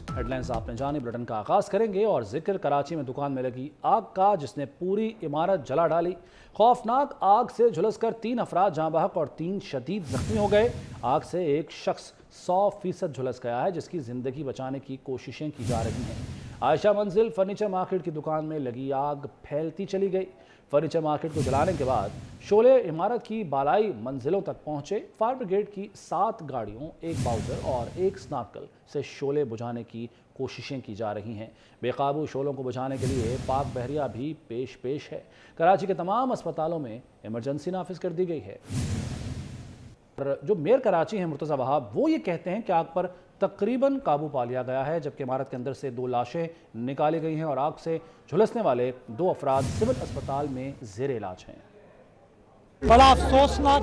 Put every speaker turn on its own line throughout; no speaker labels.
Headlines आपने जानी, bulletin का आगाज करेंगे और जिक्र कराची में दुकान में लगी आग का, जिसने पूरी इमारत जला डाली। खौफनाक आग से झुलसकर 3 अफराद जाँ बहक और 3 शदीद जख्मी हो गए। आग से एक शख्स 100% झुलस गया है, जिसकी जिंदगी बचाने की कोशिशें की जा रही हैं। आयशा मंजिल फर्नीचर मार्केट की दुकान में लगी आग फैलती चली गई। फर्नीचर मार्केट को जलाने के बाद शोले इमारत की बालाई मंजिलों तक पहुंचे। फायर ब्रिगेड की 7 गाड़ियों, 1 बाउजर और 1 स्नार्कल से शोले बुझाने की कोशिशें की जा रही हैं। बेकाबू शोलों को बुझाने के लिए पाक बहरिया भी पेश है। कराची के तमाम अस्पतालों में इमरजेंसी नाफिज कर दी गई है। जो मेयर कराची हैं मुर्तज़ा वहाब, वो ये कहते हैं कि आग पर तकरीबन काबू पा लिया गया है, जबकि इमारत के अंदर से 2 लाशें निकाली गई हैं और आग से झुलसने वाले 2 अफराद सिविल अस्पताल में ज़ेर इलाज हैं।
बड़ा अफसोसनाक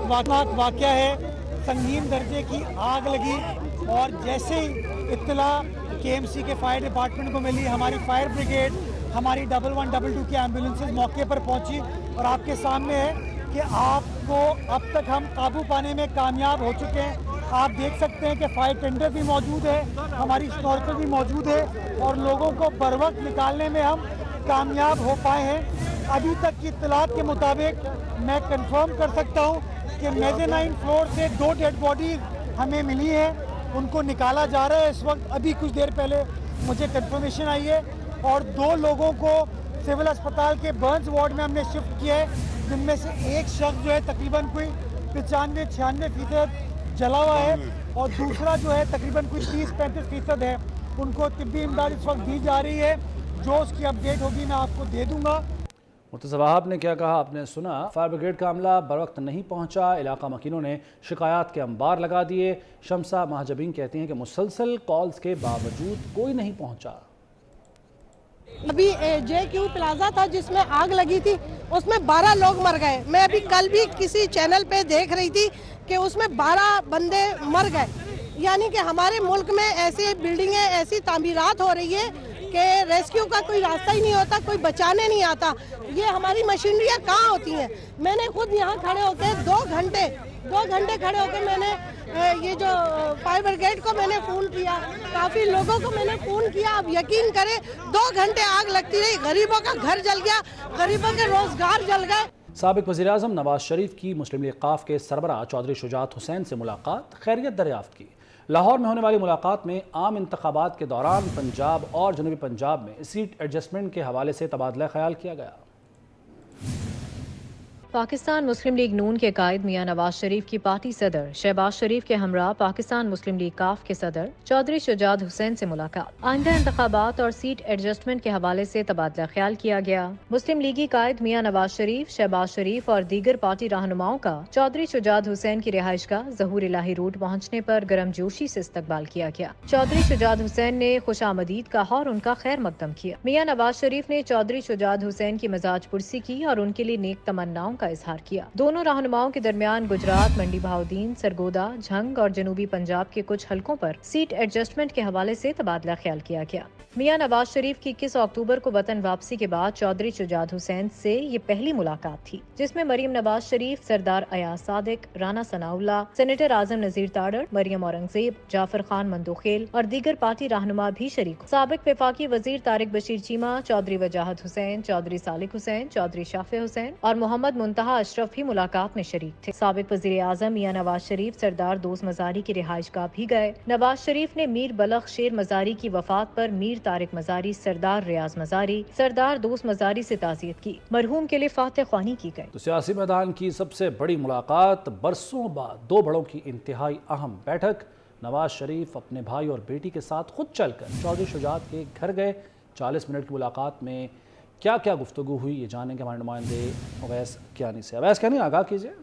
वाक़या है। संगीन दर्जे की आग लगी और जैसे ही इत्तला केएमसी के फायर डिपार्टमेंट को मिली, हमारी फायर ब्रिगेड, हमारी 1112 की एम्बुलेंसेज मौके पर पहुंची और आपके सामने है कि आपको अब तक हम काबू पाने में कामयाब हो चुके हैं। आप देख सकते हैं कि फायर टेंडर भी मौजूद है, हमारी स्नॉर्कल भी मौजूद है और लोगों को बरवक्त निकालने में हम कामयाब हो पाए हैं। अभी तक की इत्तलात के मुताबिक मैं कंफर्म कर सकता हूं कि मेज़ेनाइन फ्लोर से 2 डेड बॉडीज हमें मिली है, उनको निकाला जा रहा है इस वक्त। अभी कुछ देर पहले मुझे कंफर्मेशन आई है और 2 लोगों को सिविल अस्पताल के बर्न्स वार्ड में हमने शिफ्ट किया है, जिनमें से एक शख्स जो है तकरीबन कोई 95-96% जला हुआ है और दूसरा जो है तकरीबन कोई 30-35% है। उनको तिब्बी इमदाद इस वक्त दी जा रही है। जो उसकी अपडेट होगी मैं आपको दे दूंगा।
मुर्तज़ा वहाब ने क्या कहा आपने सुना। फायर ब्रिगेड का अमला बर वक्त नहीं पहुंचा, इलाका मकीनों ने शिकायत के अंबार लगा दिए। शमसा महाजबीन कहती हैं कि मुसलसल कॉल्स के बावजूद कोई नहीं पहुंचा।
अभी JQ प्लाजा था जिसमें आग लगी थी, उसमें 12 लोग मर गए। मैं अभी कल भी किसी चैनल पे देख रही थी कि उसमें 12 बंदे मर गए। यानी कि हमारे मुल्क में ऐसी बिल्डिंगें, ऐसी तामीरात हो रही है कि रेस्क्यू का कोई रास्ता ही नहीं होता, कोई बचाने नहीं आता। ये हमारी मशीनरियाँ कहाँ होती हैं। मैंने खुद यहाँ खड़े होकर 2 घंटे खड़े होकर मैंने ये जो फायर ब्रिगेड को मैंने फ़ोन किया, काफ़ी लोगों को मैंने फ़ोन किया। आप यकीन करें 2 घंटे आग लगती रही, गरीबों का घर जल गया, गरीबों के रोज़गार जल गए।
साबिक वज़ीर-ए-आज़म नवाज शरीफ की मुस्लिम लीग क़ाफ़ के सरबराह चौधरी शुजात हुसैन से मुलाकात, खैरियत दरियाफ्त की। लाहौर में होने वाली मुलाकात में आम इंतखाबात के दौरान पंजाब और जनूबी पंजाब में सीट एडजस्टमेंट के हवाले से तबादला ख्याल किया गया।
पाकिस्तान मुस्लिम लीग नून के कायद मियां नवाज शरीफ की पार्टी सदर शहबाज शरीफ के हमरा पाकिस्तान मुस्लिम लीग काफ के सदर चौधरी शुजात हुसैन से मुलाकात। आइंदा इंतखाबात और सीट एडजस्टमेंट के हवाले से तबादला ख्याल किया गया। मुस्लिम लीगी कायद मियां नवाज शरीफ, शहबाज शरीफ और दीगर पार्टी रहनुमाओं का चौधरी शुजात हुसैन की रिहाइश का ज़हूर इलाही रोड पहुँचने पर गर्मजोशी से इस्तकबाल किया गया। चौधरी शुजात हुसैन ने खुशामदीद कहा और उनका खैर मकदम किया। मियां नवाज शरीफ ने चौधरी शुजात हुसैन की मजाज पुरसी की और उनके लिए नेक तमन्नाओं का इजहार किया। दोनों रहनुमाओं के दरमियान गुजरात, मंडी बहाउद्दीन, सरगोदा, झंग और जनूबी पंजाब के कुछ हलकों पर सीट एडजस्टमेंट के हवाले से तबादला ख्याल किया गया। मियां नवाज शरीफ की 21 अक्टूबर को वतन वापसी के बाद चौधरी शुजात हुसैन से ये पहली मुलाकात थी, जिसमें मरीम नवाज शरीफ, सरदार अयाज सादिक, राना सनाउल्ला, सेनेटर आजम नजीर ताड़र, मरियम औरंगजेब, जाफर खान मंदोखेल और दीगर पार्टी रहनुमा भी शरीक। साबिक वफाकी वजीर तारिक बशीर चीमा, चौधरी वजाहत हुसैन, चौधरी सालिक हुसैन, चौधरी शाफे हुसैन और मोहम्मद मुंतहा अशरफ भी मुलाकात में शरीक थे। साबिक वजीर आजम मियां नवाज शरीफ सरदार दोस्त मजारी की रिहाइश गाह भी गए। नवाज शरीफ ने मीर बलख शेर मजारी की वफात पर मीर तारिक मजारी, सरदार रियाज मजारी, सरदार दोस्त मजारी से ताज़ियत की। मरहूम के लिए फातह ख्वानी की गई।
तो सियासी मैदान की सबसे बड़ी मुलाकात, बरसों बाद 2 बड़ों की इंतहाई अहम बैठक। नवाज शरीफ अपने भाई और बेटी के साथ खुद चलकर चौधरी शुजात के घर गए। 40 मिनट की मुलाकात में क्या क्या गुफ्तगू हुई, ये जानेंगे हमारे नुमाइंदे अवैस कियानी से। अवैस कियानी, आगाह कीजिए।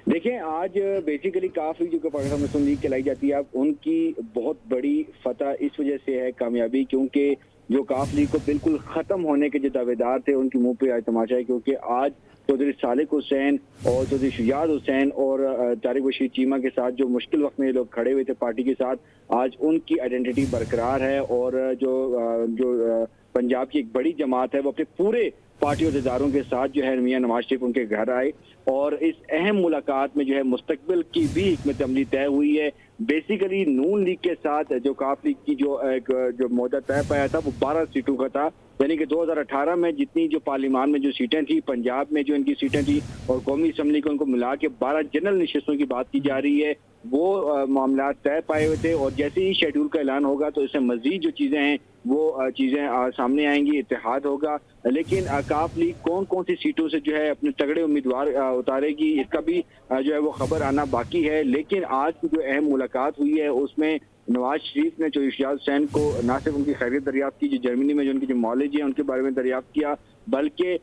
देखें, आज बेसिकली काफी जो पाकिस्तान मुस्लिम लीग कहलाई जाती है, उनकी बहुत बड़ी फतह इस वजह से है कामयाबी, क्योंकि जो काफ लीग को बिल्कुल खत्म होने के जो दावेदार थे उनके मुंह पे आज तमाशा है। क्योंकि आज चौधरी सालिक हुसैन और चौधरी शुजात हुसैन और तारिक बशीर चीमा के साथ जो मुश्किल वक्त में लोग खड़े हुए थे पार्टी के साथ, आज उनकी आइडेंटिटी बरकरार है और जो पंजाब की एक बड़ी जमात है वो अपने पूरे पार्टी अहदेदारों के साथ जो है मियां नवाज शरीफ उनके घर आए और इस अहम मुलाकात में जो है मुस्तकबिल की भी हिकमत अमली तय हुई है। بیسیکلی نون لیگ کے ساتھ جو کاف لیگ کی جو معاہدہ طے پایا تھا وہ 12 سیٹوں کا تھا، یعنی کہ 2018 میں جتنی جو پارلیمان میں جو سیٹیں تھیں، پنجاب میں جو ان کی سیٹیں تھیں اور قومی اسمبلی کو ان کو ملا کے 12 جنرل نشستوں کی بات کی جا رہی ہے، وہ معاملات طے پائے ہوئے تھے، اور جیسے ہی شیڈول کا اعلان ہوگا تو اس سے مزید جو چیزیں ہیں وہ چیزیں سامنے آئیں گی، اتحاد ہوگا۔ لیکن کاف لیگ کون کون سی سیٹوں سے جو ہے اپنے تگڑے امیدوار اتارے گی، اس کا بھی جو ہے وہ خبر آنا باقی ہے۔ لیکن آج کی جو اہم ملاقات ہوئی ہے اس میں نواز شریف نے چودھری شہزاد حسین کو نہ صرف ان کی خیریت دریافت کی، جو جرمنی میں جو ان کی جو معالج ہیں ان کے بارے میں دریافت کیا، بلکہ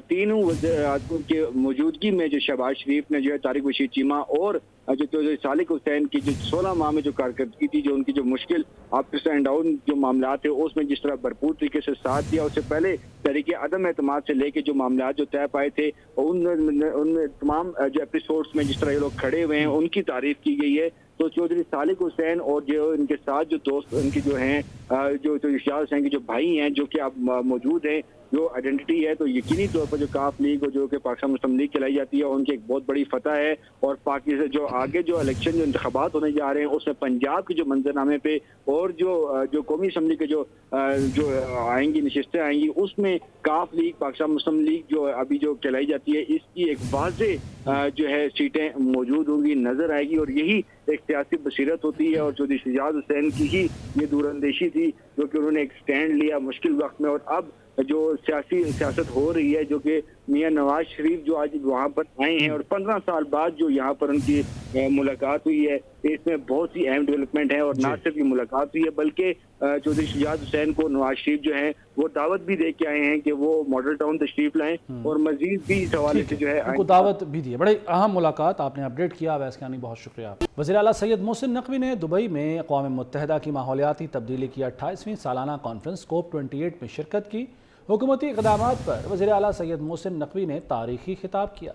تینوں وزراء کی موجودگی میں جو شہباز شریف نے جو ہے طارق بشیر چیمہ اور جو چودھری صالح حسین کی جو 16 ماہ میں جو کارکردگی تھی، جو ان کی جو مشکل اپس اینڈ ڈاؤن جو معاملات ہیں اس میں جس طرح بھرپور طریقے سے ساتھ دیا، اس سے پہلے طریقے عدم اعتماد سے لے کے جو معاملات جو طے پائے تھے ان تمام جو ایپیسوڈز میں جس طرح یہ لوگ کھڑے ہوئے ہیں ان کی تعریف کی گئی ہے۔ تو چودھری صالح حسین اور جو ان کے ساتھ جو دوست ان کی جو ہیں جو چودھری شہزاد حسین کے جو بھائی ہیں جو کہ اب موجود ہیں، جو آئیڈینٹی ہے، تو یقینی طور پر جو کاف لیگ اور جو کہ پاکستان مسلم لیگ چلائی جاتی ہے ان کی ایک بہت بڑی فتح ہے، اور پاکستان جو آگے جو الیکشن جو انتخابات ہونے جا رہے ہیں اس میں پنجاب کے جو منظرنامے پہ اور جو قومی اسمبلی کے جو آئیں گی نشستیں آئیں گی اس میں کاف لیگ پاکستان مسلم لیگ جو ابھی جو چلائی جاتی ہے اس کی ایک واضح جو ہے سیٹیں موجود ہوں گی، نظر آئے گی، اور یہی ایک سیاسی بصیرت ہوتی ہے۔ اور چودھری شہزاد حسین کی ہی یہ دور اندیشی تھی جو کہ انہوں نے ایک سٹینڈ لیا مشکل وقت میں، اور اب جو سیاست ہو رہی ہے جو کہ میاں نواز شریف جو آج وہاں پر آئے ہیں اور 15 سال بعد جو یہاں پر ان کی ملاقات ہوئی ہے، اس میں بہت سی اہم ڈیولپمنٹ ہیں، اور نہ صرف یہ ملاقات ہوئی ہے بلکہ چودھری شہزاد حسین کو نواز شریف جو ہیں وہ دعوت بھی دے کے آئے ہیں کہ وہ ماڈل ٹاؤن تشریف لائیں، اور مزید بھی اس حوالے سے جو ہے
ان کو دعوت بھی دی ہے۔ بڑے اہم ملاقات آپ نے اپڈیٹ کیا، ویسے بہت شکریہ۔ وزیر اعلیٰ سید محسن نقوی نے دبئی میں اقوام متحدہ کی ماحولیاتی تبدیلی کی 28ویں سالانہ کانفرنس کوپ 28 میں شرکت کی۔ حکومتی اقدامات پر وزیر اعلیٰ سید محسن نقوی نے تاریخی خطاب کیا۔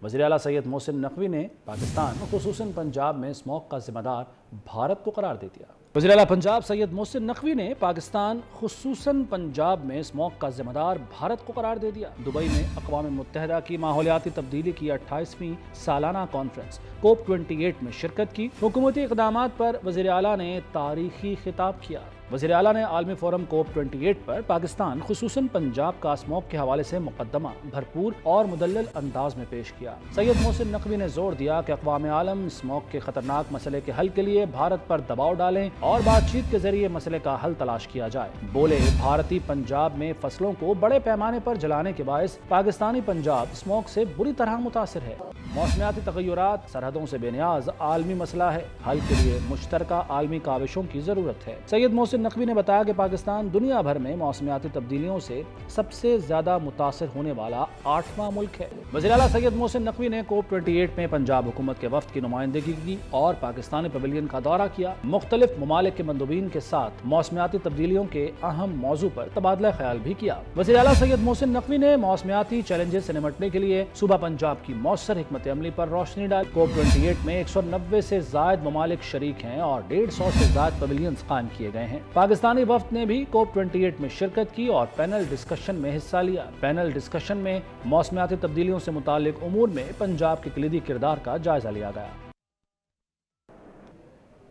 وزیر اعلیٰ سید محسن نقوی نے پاکستان خصوصاً پنجاب میں اسموگ کا ذمہ دار بھارت کو قرار دے دیا۔ وزیر اعلیٰ پنجاب سید محسن نقوی نے پاکستان خصوصاً پنجاب میں اسموگ کا ذمہ دار بھارت کو قرار دے دیا۔ دبئی میں اقوام متحدہ کی ماحولیاتی تبدیلی کی 28ویں سالانہ کانفرنس کوپ 28 میں شرکت کی۔ حکومتی اقدامات پر وزیر اعلیٰ نے تاریخی خطاب کیا۔ وزیر اعلیٰ نے عالمی فورم کوپ 28 پر پاکستان خصوصاً پنجاب کا اسموگ کے حوالے سے مقدمہ بھرپور اور مدلل انداز میں پیش کیا۔ سید محسن نقوی نے زور دیا کہ اقوام عالم اسموگ کے خطرناک مسئلے کے حل کے لیے بھارت پر دباؤ ڈالیں اور بات چیت کے ذریعے مسئلے کا حل تلاش کیا جائے۔ بولے، بھارتی پنجاب میں فصلوں کو بڑے پیمانے پر جلانے کے باعث پاکستانی پنجاب اسموگ سے بری طرح متاثر ہے۔ موسمیاتی تغیرات سرحدوں سے بے نیاز عالمی مسئلہ ہے، حل کے لیے مشترکہ عالمی کاوشوں کی ضرورت ہے۔ سید محسن نقوی نے بتایا کہ پاکستان دنیا بھر میں موسمیاتی تبدیلیوں سے سب سے زیادہ متاثر ہونے والا 8واں ملک ہے۔ وزیر اعلیٰ سید محسن نقوی نے کوپ 28 میں پنجاب حکومت کے وفد کی نمائندگی کی اور پاکستانی پویلین کا دورہ کیا۔ مختلف ممالک کے مندوبین کے ساتھ موسمیاتی تبدیلیوں کے اہم موضوع پر تبادلہ خیال بھی کیا۔ وزیر اعلیٰ سید محسن نقوی نے موسمیاتی چیلنجز سے نمٹنے کے لیے صوبہ پنجاب کی مؤثر حکمت عملی پر روشنی ڈالی۔ کوپ 28 میں 190 سے زائد ممالک شریک ہیں اور 150 سے زائد پویلینز قائم کیے گئے ہیں۔ پاکستانی وفد نے بھی کوپ 28 میں شرکت کی اور پینل ڈسکشن میں حصہ لیا۔ پینل ڈسکشن میں موسمیاتی تبدیلیوں سے متعلق امور میں پنجاب کے کلیدی کردار کا جائزہ لیا گیا۔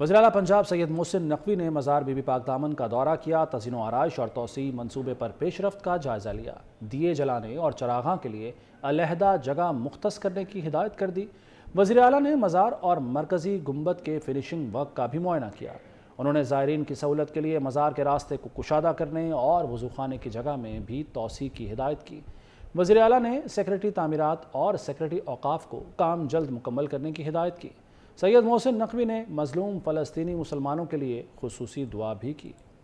وزیر اعلیٰ پنجاب سید محسن نقوی نے مزار بی بی پاک دامن کا دورہ کیا، تزئین و آرائش اور توسیع منصوبے پر پیش رفت کا جائزہ لیا۔ دیے جلانے اور چراغاں کے لیے علیحدہ جگہ مختص کرنے کی ہدایت کر دی۔ وزیر اعلیٰ نے مزار اور مرکزی گنبد کے فنشنگ ورک کا بھی معائنہ کیا۔ انہوں نے زائرین کی سہولت کے لیے مزار کے راستے کو کشادہ کرنے اور وضو خانے کی جگہ میں بھی توسیع کی ہدایت کی۔ وزیر اعلیٰ نے سیکریٹری تعمیرات اور سیکریٹری اوقاف کو کام جلد مکمل کرنے کی ہدایت کی۔ سید محسن نقوی نے مظلوم فلسطینی مسلمانوں کے لیے خصوصی دعا بھی کی۔